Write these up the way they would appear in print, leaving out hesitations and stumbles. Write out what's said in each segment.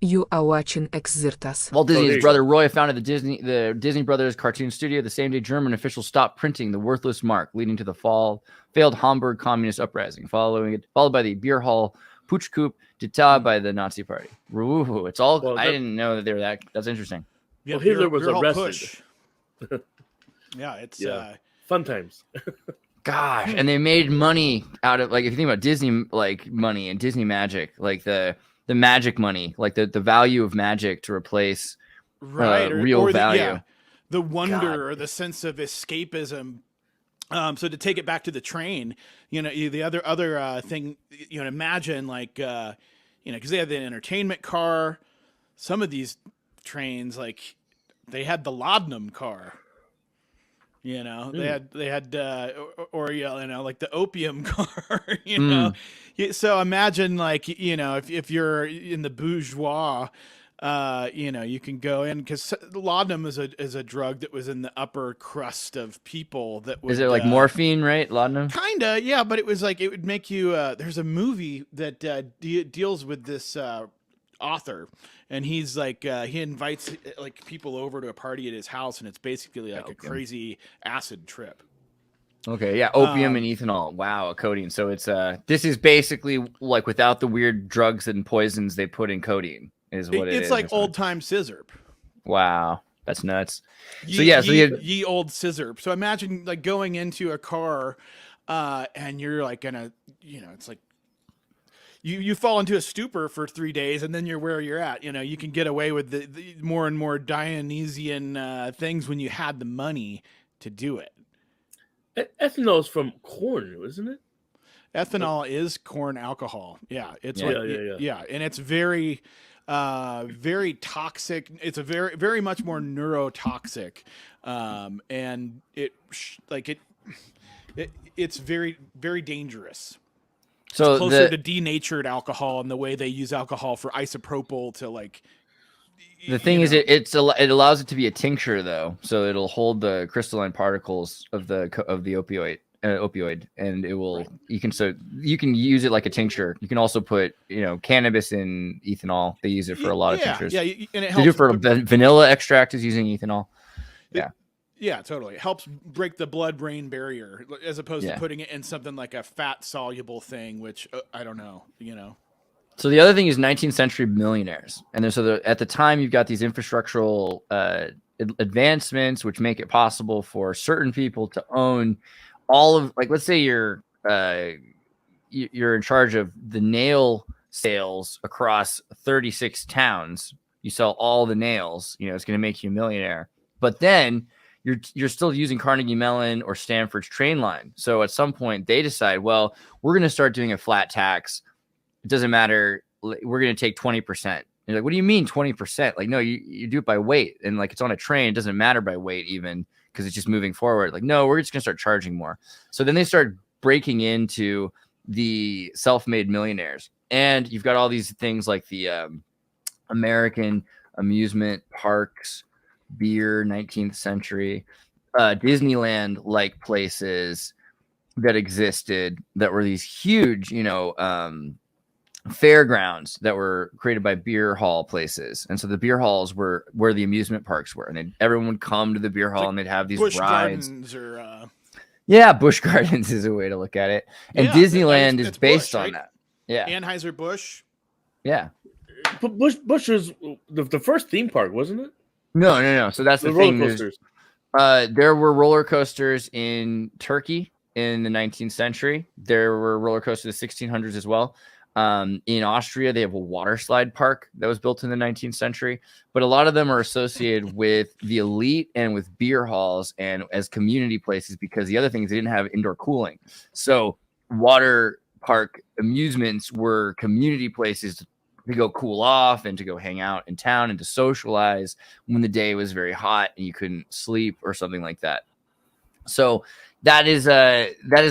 You are watching Xirtus. Walt Oh, there Disney's you go. brother Roy founded the Disney Brothers cartoon studio. The same day, German officials stopped printing the worthless mark, leading to the failed Hamburg communist uprising. Followed by the beer hall putsch coup d'etat by the Nazi Party. Ooh, it's all. Well, I didn't know that they were that. That's interesting. Yeah, Well, Hitler was beer hall arrested. push. Yeah, it's Yeah. Fun times. Gosh, and they made money out of, like, if you think about Disney, like, money and Disney magic, like the magic money, like the value of magic to replace right real or value. the wonder God. or the sense of escapism. So to take it back to the train, the other thing, imagine like, because they had the entertainment car. Some of these trains, like, they had the laudanum car. They had like the opium car. So imagine, like, if you're in the bourgeois, you can go in, because laudanum is a drug that was in the upper crust of people that would, Is it like morphine, right? Laudanum? kinda, yeah, but it was like, it would make you. There's a movie that deals with this author, and he's like, he invites like people over to a party at his house, and it's basically like a crazy acid trip. Okay, yeah, opium and ethanol. Wow, a codeine. So it's this is basically like without the weird drugs and poisons they put in codeine. Is what it is. It's like old time scissor. Wow, that's nuts. Ye old scissor. So imagine like going into a car, and you're like gonna, it's like you fall into a stupor for 3 days, and then you're where you're at. You can get away with the more and more Dionysian things when you had the money to do it. Ethanol is from corn, isn't it? Ethanol is corn alcohol. Yeah, it's Yeah. and it's very, very toxic. It's a very much more neurotoxic, and it's very, very dangerous. So it's closer to denatured alcohol, and the way they use alcohol for isopropyl to, like. The thing is, it allows it to be a tincture, though, so it'll hold the crystalline particles of the opioid, and it will. Right. You can use it like a tincture. You can also put cannabis in ethanol. They use it for a lot of tinctures. Yeah, and it helps. They do for vanilla extract is using ethanol. Yeah, totally. It helps break the blood-brain barrier, as opposed to putting it in something like a fat-soluble thing, which I don't know, So the other thing is 19th century millionaires. And at the time, you've got these infrastructural advancements, which make it possible for certain people to own all of, like, let's say you're in charge of the nail sales across 36 towns. You sell all the nails, it's going to make you a millionaire. But then you're still using Carnegie Mellon or Stanford's train line. So at some point they decide, well, we're going to start doing a flat tax. It doesn't matter. We're going to take 20%. You're like, what do you mean 20%? Like, no, you do it by weight. And like, it's on a train. It doesn't matter by weight even, because it's just moving forward. Like, no, we're just going to start charging more. So then they start breaking into the self-made millionaires. And you've got all these things like the American amusement parks, beer, 19th century, Disneyland like places that existed that were these huge, fairgrounds that were created by beer hall places. And so the beer halls were where the amusement parks were, and everyone would come to the beer hall, and they'd have these Busch rides. Gardens or yeah, Busch Gardens is a way to look at it. And Disneyland is based on that. Yeah. Anheuser-Busch. Yeah. But Busch was the first theme park, wasn't it? No. So that's the roller thing. Coasters. There were roller coasters in Turkey in the 19th century. There were roller coasters in the 1600s as well. In Austria, they have a water slide park that was built in the 19th century. But a lot of them are associated with the elite and with beer halls and as community places, because the other thing is they didn't have indoor cooling. So water park amusements were community places to go cool off and to go hang out in town and to socialize when the day was very hot and you couldn't sleep or something like that. So that is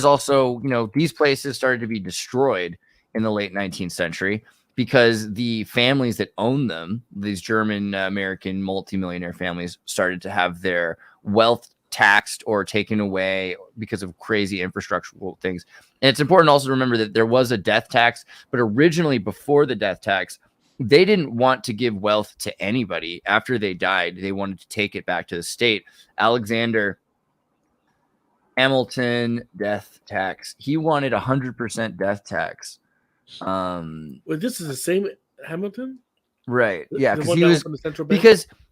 also, these places started to be destroyed in the late 19th century because the families that owned them, these German American multimillionaire families, started to have their wealth taxed or taken away because of crazy infrastructural things. And it's important also to remember that there was a death tax, but originally before the death tax, they didn't want to give wealth to anybody after they died. They wanted to take it back to the state. Alexander Hamilton, death tax. He wanted 100% death tax. Well, this is the same Hamilton, Right? Yeah, the because one he that was opened the central bank.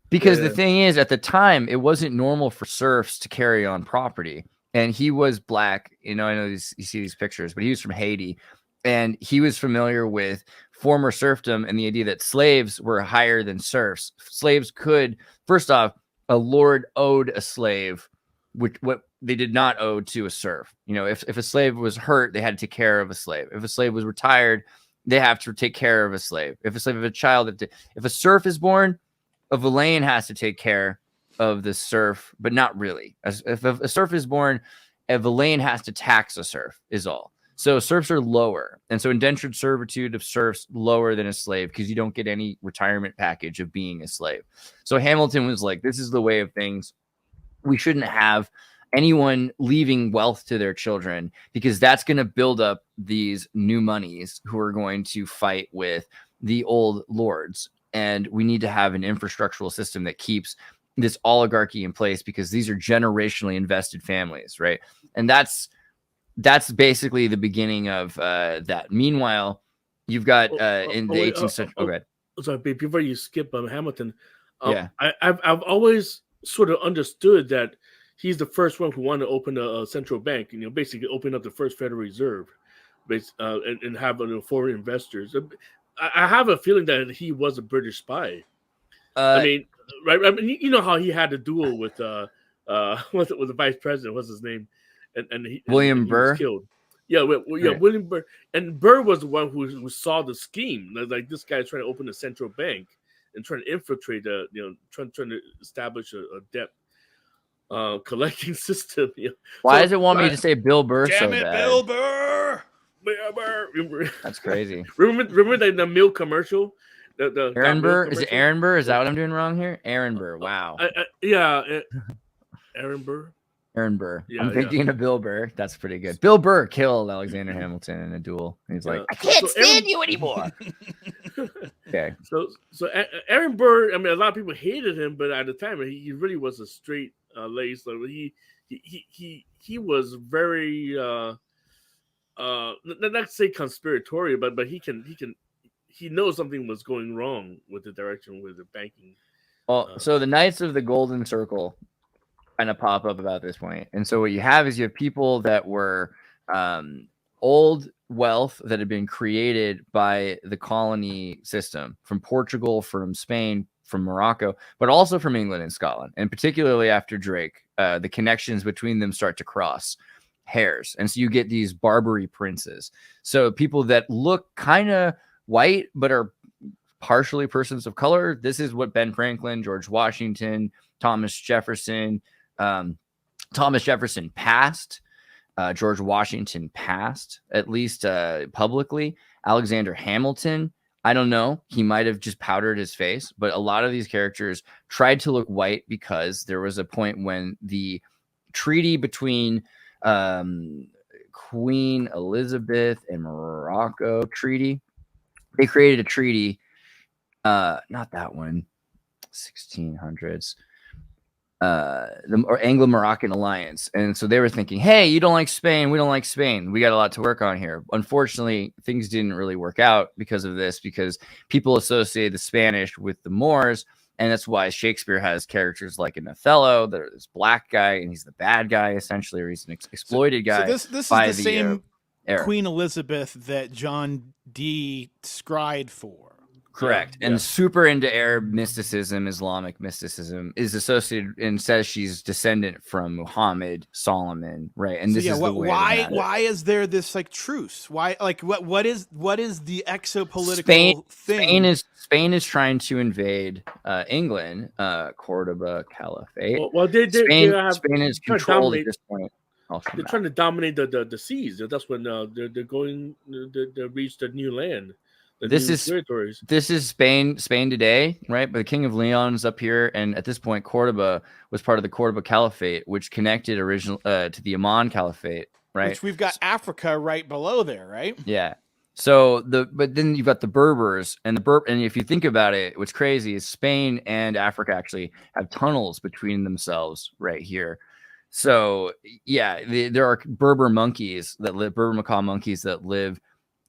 because Yeah. the thing is, at the time, it wasn't normal for serfs to carry on property, and he was black. You know you see these pictures, but he was from Haiti, and he was familiar with former serfdom and the idea that slaves were higher than serfs. Slaves could, first off, a lord owed a slave, what they did not owe to a serf. If a slave was hurt, they had to take care of a slave. If a slave was retired, they have to take care of a slave. If a child, if a serf is born, a villein has to take care of the serf, but not really. If a serf is born, a villein has to tax a serf, is all. So serfs are lower. And so indentured servitude of serfs lower than a slave because you don't get any retirement package of being a slave. So Hamilton was like, this is the way of things. We shouldn't have anyone leaving wealth to their children because that's going to build up these new monies who are going to fight with the old lords. And we need to have an infrastructural system that keeps this oligarchy in place because these are generationally invested families, right? And that's basically the beginning of that. Meanwhile, you've got in the 18th century. Oh, go ahead. Sorry, before you skip Hamilton, Yeah. I've always sort of understood that he's the first one who wanted to open a central bank. Basically open up the first Federal Reserve, and have foreign investors. I have a feeling that he was a British spy. I mean, right? I mean, you know how he had a duel with the vice president. What's his name? And William he Burr. was killed. Yeah, Right. William Burr. And Burr was the one who saw the scheme. Like this guy's trying to open a central bank and trying to infiltrate trying to establish a debt collecting system. Why does it want me to say Bill Burr so Damn it, bad? Bill Burr! That's crazy. Remember the Mill commercial? The Aaron Burr? Is it commercial? Aaron Burr? Is that what I'm doing wrong here? Aaron Burr. Wow. Aaron Burr. Aaron Burr. Yeah, I'm thinking of Bill Burr. That's pretty good. Bill Burr killed Alexander Hamilton in a duel. He's like, I can't stand you anymore. Okay. So Aaron Burr, I mean, a lot of people hated him, but at the time, he really was a straight lace. So he was very not to say conspiratorial, but he knows something was going wrong with the direction with the banking. Well, so the Knights of the Golden Circle kind of pop up about this point. And so what you have is you have people that were old wealth that had been created by the colony system from Portugal, from Spain, from Morocco, but also from England and Scotland. And particularly after Drake, the connections between them start to cross hairs. And so you get these Barbary princes. So people that look kind of white, but are partially persons of color. This is what Ben Franklin, George Washington, Thomas Jefferson passed. George Washington passed, at least publicly. Alexander Hamilton, I don't know. He might have just powdered his face, but a lot of these characters tried to look white because there was a point when the treaty between Queen Elizabeth and Morocco treaty, they created a treaty, not that one, 1600s. The Anglo-Moroccan alliance. And so they were thinking, hey, you don't like Spain, we don't like Spain, we got a lot to work on here. Unfortunately, things didn't really work out because of this, because people associate the Spanish with the Moors, and that's why Shakespeare has characters like in Othello, there's this black guy, and he's the bad guy essentially, or he's an exploited guy. So this by is the same era. Queen Elizabeth that John Dee scried for. Correct. And super into Arab mysticism, Islamic mysticism, is associated and says she's descendant from Muhammad, Solomon, right? And So this is the way why is there this like truce? Why, like, what is the exopolitical thing? Spain is trying to invade England, Cordoba Caliphate. Well, Spain is controlled at this point. They're trying to dominate the seas. That's when they're going to reach the new land. This is Spain today, right? But the King of Leon is up here, and at this point, Cordoba was part of the Cordoba Caliphate, which connected to the Amman Caliphate, right? Which we've got Africa right below there, right? Yeah. So but then you've got the Berbers and and if you think about it, what's crazy is Spain and Africa actually have tunnels between themselves right here. So yeah, there are Berber macaw monkeys that live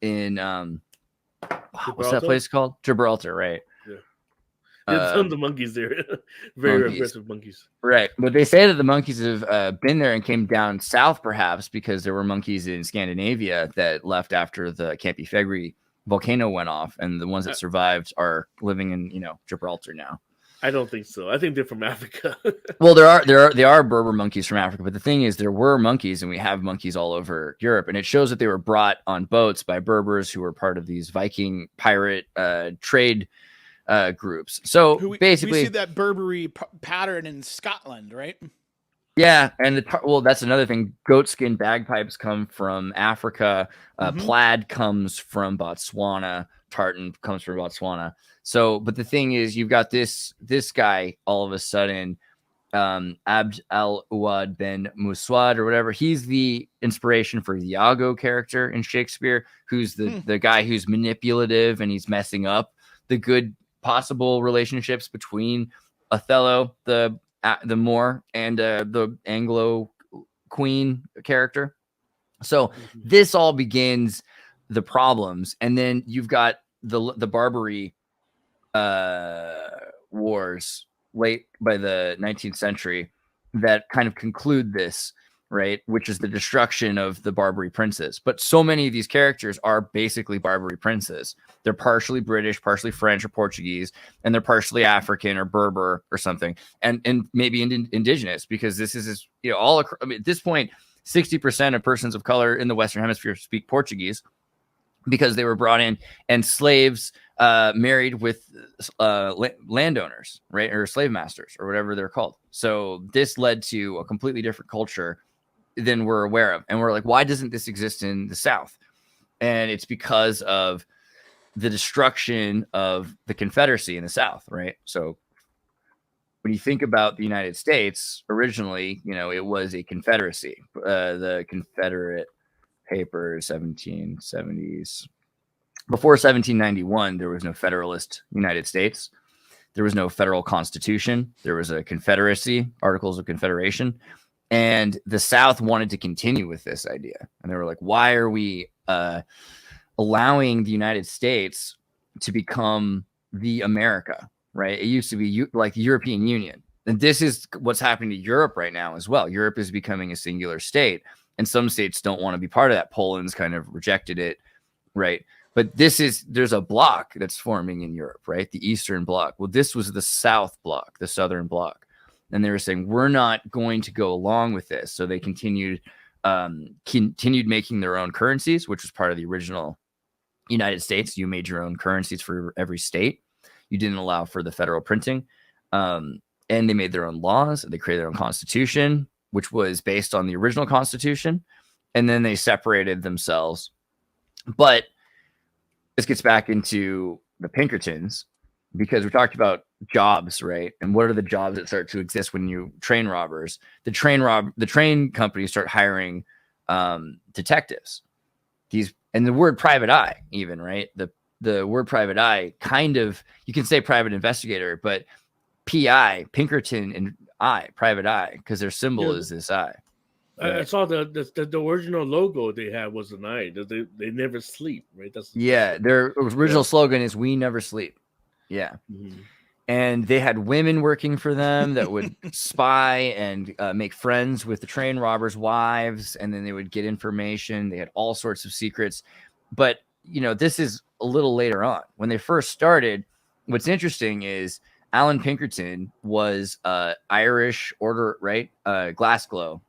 in what's that place called? Gibraltar, right? Yeah. There's tons of monkeys there. Very aggressive monkeys. Right. But they say that the monkeys have been there and came down south, perhaps because there were monkeys in Scandinavia that left after the Campifegri volcano went off, and the ones that survived are living in, Gibraltar now. I don't think so. I think they're from Africa. Well, they are Berber monkeys from Africa, but the thing is, there were monkeys, and we have monkeys all over Europe, and it shows that they were brought on boats by Berbers who were part of these Viking pirate trade groups. So basically, we see that Burberry pattern in Scotland, right? Yeah, and that's another thing. Goatskin bagpipes come from Africa. Plaid comes from Botswana. Tartan comes from Botswana. So, but the thing is, you've got this guy all of a sudden, Abd al-Uwad ben Muswad or whatever. He's the inspiration for the Iago character in Shakespeare, who's the guy who's manipulative and he's messing up the good possible relationships between Othello, the Moor, and the Anglo Queen character. So this all begins the problems, and then you've got the Barbary wars late by the 19th century that kind of conclude this, right? Which is the destruction of the Barbary princes. But so many of these characters are basically Barbary princes. They're partially British, partially French or Portuguese, and they're partially African or Berber or something, and maybe indigenous, because this is at this point, 60% of persons of color in the Western Hemisphere speak Portuguese because they were brought in, and slaves married with landowners, right, or slave masters or whatever they're called. So this led to a completely different culture than we're aware of, and we're like, why doesn't this exist in the South? And it's because of the destruction of the Confederacy in the South, right? So when you think about the United States, originally, it was a confederacy. The Confederate Papers, 1770s. Before 1791, there was no Federalist United States. There was no federal constitution. There was a confederacy, Articles of Confederation. And the South wanted to continue with this idea. And they were like, why are we allowing the United States to become the America, right? It used to be like the European Union. And this is what's happening to Europe right now as well. Europe is becoming a singular state, and some states don't want to be part of that. Poland's kind of rejected it, right? But there's a bloc that's forming in Europe, right? The Eastern Bloc. Well, this was the South Bloc, the Southern Bloc. And they were saying, we're not going to go along with this. So they continued making their own currencies, which was part of the original United States. You made your own currencies for every state. You didn't allow for the federal printing. And they made their own laws. They created their own constitution, which was based on the original constitution. And then they separated themselves. But this gets back into the Pinkertons, because we talked about jobs, right? And what are the jobs that start to exist when you train robbers? The train companies start hiring detectives. And the word private eye, even, right? The word private eye, kind of, you can say private investigator, but PI, Pinkerton and eye, private eye, because their symbol is this eye. Right? I saw the original logo they had was an eye. They never sleep, right? Their original slogan is "We never sleep." Yeah. Mm-hmm. And they had women working for them that would spy and make friends with the train robbers' wives, and then they would get information. They had all sorts of secrets. But, this is a little later on. When they first started, what's interesting is Alan Pinkerton was Irish order, right? Glasgow.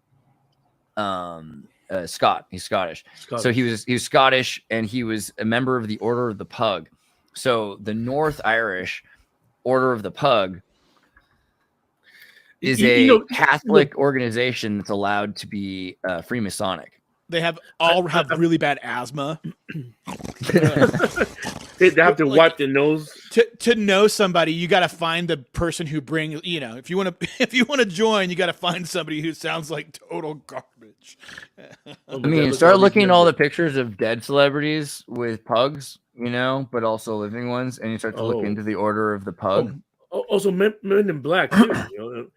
Scott. He's Scottish. So he was Scottish, and he was a member of the Order of the Pug. So the North Irish Order of the Pug is a Catholic organization that's allowed to be Freemasonic. They all have really bad asthma. They have to wipe their nose. To know somebody, you got to find the person who brings. If you want to join, you got to find somebody who sounds like total garbage. I mean, start looking at all the pictures of dead celebrities with pugs, but also living ones, and you start to look into the order of the pug. Also, Men in Black too.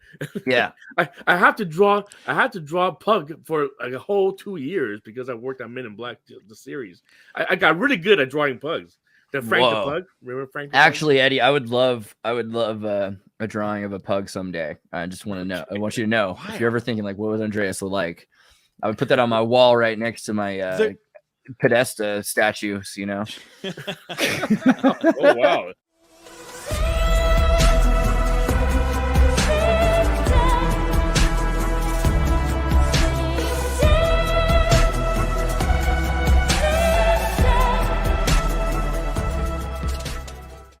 Yeah, I have to draw a pug for like a whole 2 years because I worked on Men in Black, the series. I got really good at drawing pugs. Frank the Pug. Remember Frank? Actually, Eddie, I would love a drawing of a pug someday. I just want to know. I want you to know if you're ever thinking like, what was Andreas like? I would put that on my wall right next to my Podesta statues. Oh wow!